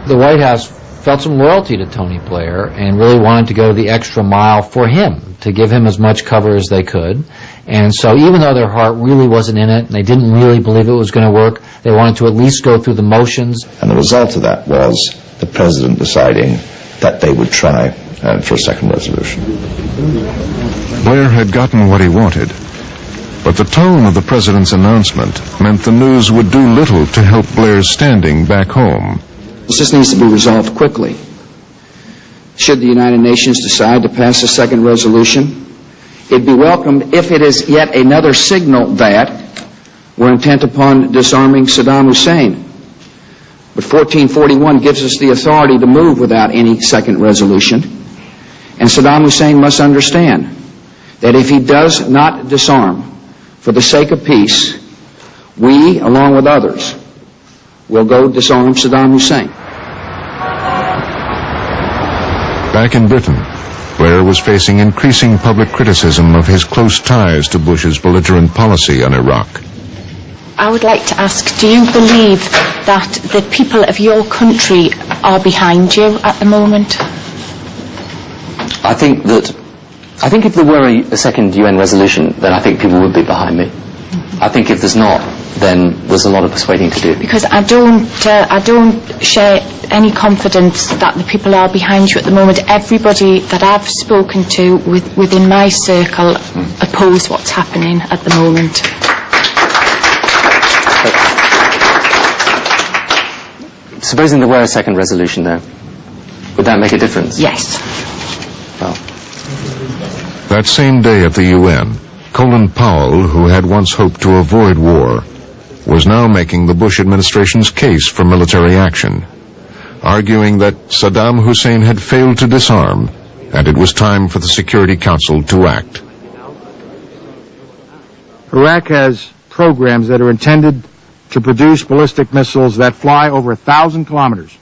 The White House felt some loyalty to Tony Blair and really wanted to go the extra mile for him, to give him as much cover as they could. And so even though their heart really wasn't in it, and they didn't really believe it was going to work, they wanted to at least go through the motions. And the result of that was the President deciding that they would try for a second resolution. Blair had gotten what he wanted, but the tone of the President's announcement meant the news would do little to help Blair's standing back home. This needs to be resolved quickly. Should the United Nations decide to pass a second resolution, it'd be welcomed if it is yet another signal that we're intent upon disarming Saddam Hussein. But 1441 gives us the authority to move without any second resolution. And Saddam Hussein must understand that if he does not disarm for the sake of peace, we, along with others, will go disarm Saddam Hussein. Back in Britain, Blair was facing increasing public criticism of his close ties to Bush's belligerent policy on Iraq. I would like to ask, do you believe that the people of your country are behind you at the moment? I think if there were a second UN resolution, then I think people would be behind me. I think if there's not, then there's a lot of persuading to do. Because I don't share any confidence that the people are behind you at the moment. Everybody that I've spoken to within my circle oppose what's happening at the moment. Supposing there were a second resolution, though, would that make a difference? Yes. Well. That same day at the UN, Colin Powell, who had once hoped to avoid war, was now making the Bush administration's case for military action, arguing that Saddam Hussein had failed to disarm, and it was time for the Security Council to act. Iraq has programs that are intended to produce ballistic missiles that fly over 1,000 kilometers.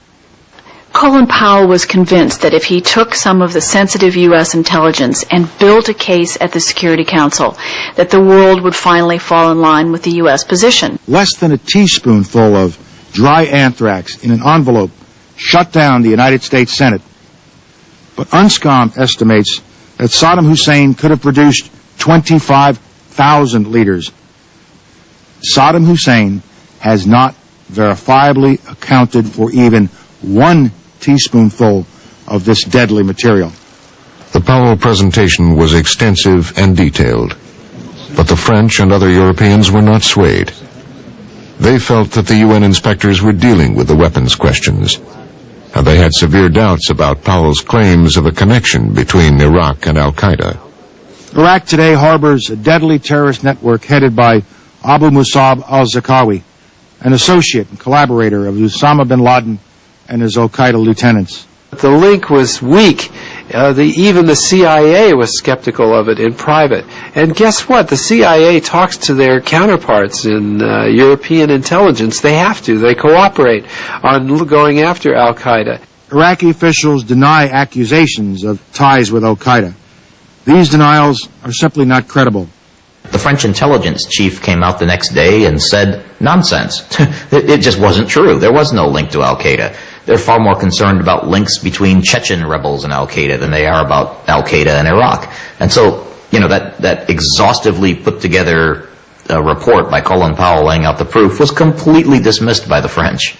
Colin Powell was convinced that if he took some of the sensitive U.S. intelligence and built a case at the Security Council, that the world would finally fall in line with the U.S. position. Less than a teaspoonful of dry anthrax in an envelope shut down the United States Senate. But UNSCOM estimates that Saddam Hussein could have produced 25,000 liters. Saddam Hussein has not verifiably accounted for even 1 teaspoonful of this deadly material. The Powell presentation was extensive and detailed, but the French and other Europeans were not swayed. They felt that the UN inspectors were dealing with the weapons questions, and they had severe doubts about Powell's claims of a connection between Iraq and Al-Qaeda. Iraq today harbors a deadly terrorist network headed by Abu Musab al-Zarqawi, an associate and collaborator of Osama bin Laden and his al-Qaeda lieutenants. The link was weak. Even the CIA was skeptical of it in private. And guess what? The CIA talks to their counterparts in European intelligence. They have to. They cooperate on going after al-Qaeda. Iraqi officials deny accusations of ties with al-Qaeda. These denials are simply not credible. The French intelligence chief came out the next day and said, nonsense. It just wasn't true. There was no link to al-Qaeda. They're far more concerned about links between Chechen rebels and al-Qaeda than they are about al-Qaeda and Iraq. And so, that exhaustively put together report by Colin Powell laying out the proof was completely dismissed by the French.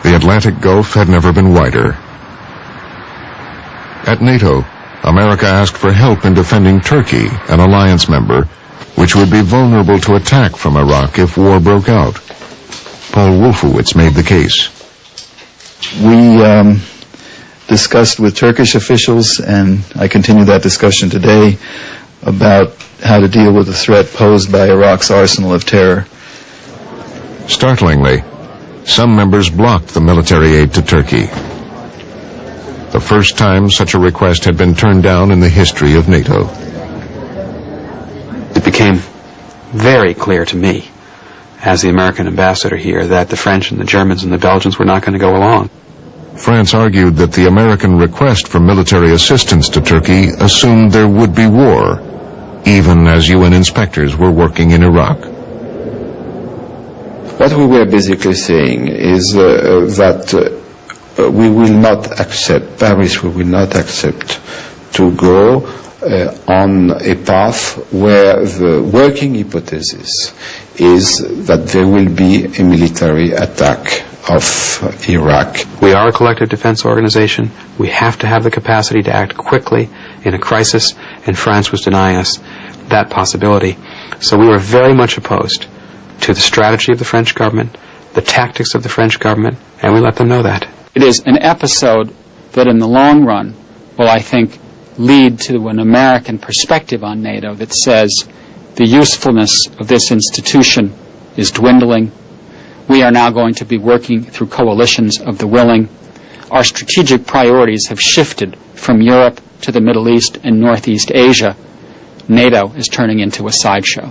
The Atlantic Gulf had never been wider. At NATO, America asked for help in defending Turkey, an alliance member, which would be vulnerable to attack from Iraq if war broke out. Paul Wolfowitz made the case. We discussed with Turkish officials, and I continue that discussion today, about how to deal with the threat posed by Iraq's arsenal of terror. Startlingly, some members blocked the military aid to Turkey. The first time such a request had been turned down in the history of NATO. It became very clear to me, as the American ambassador here, that the French and the Germans and the Belgians were not going to go along. France argued that the American request for military assistance to Turkey assumed there would be war, even as UN inspectors were working in Iraq. What we were basically saying is that we will not accept, Paris will not accept to go on a path where the working hypothesis is that there will be a military attack of Iraq. We are a collective defense organization. We have to have the capacity to act quickly in a crisis, and France was denying us that possibility. So we were very much opposed to the strategy of the French government, the tactics of the French government, and we let them know that. It is an episode that in the long run will, I think, lead to an American perspective on NATO that says the usefulness of this institution is dwindling. We are now going to be working through coalitions of the willing. Our strategic priorities have shifted from Europe to the Middle East and Northeast Asia. NATO is turning into a sideshow.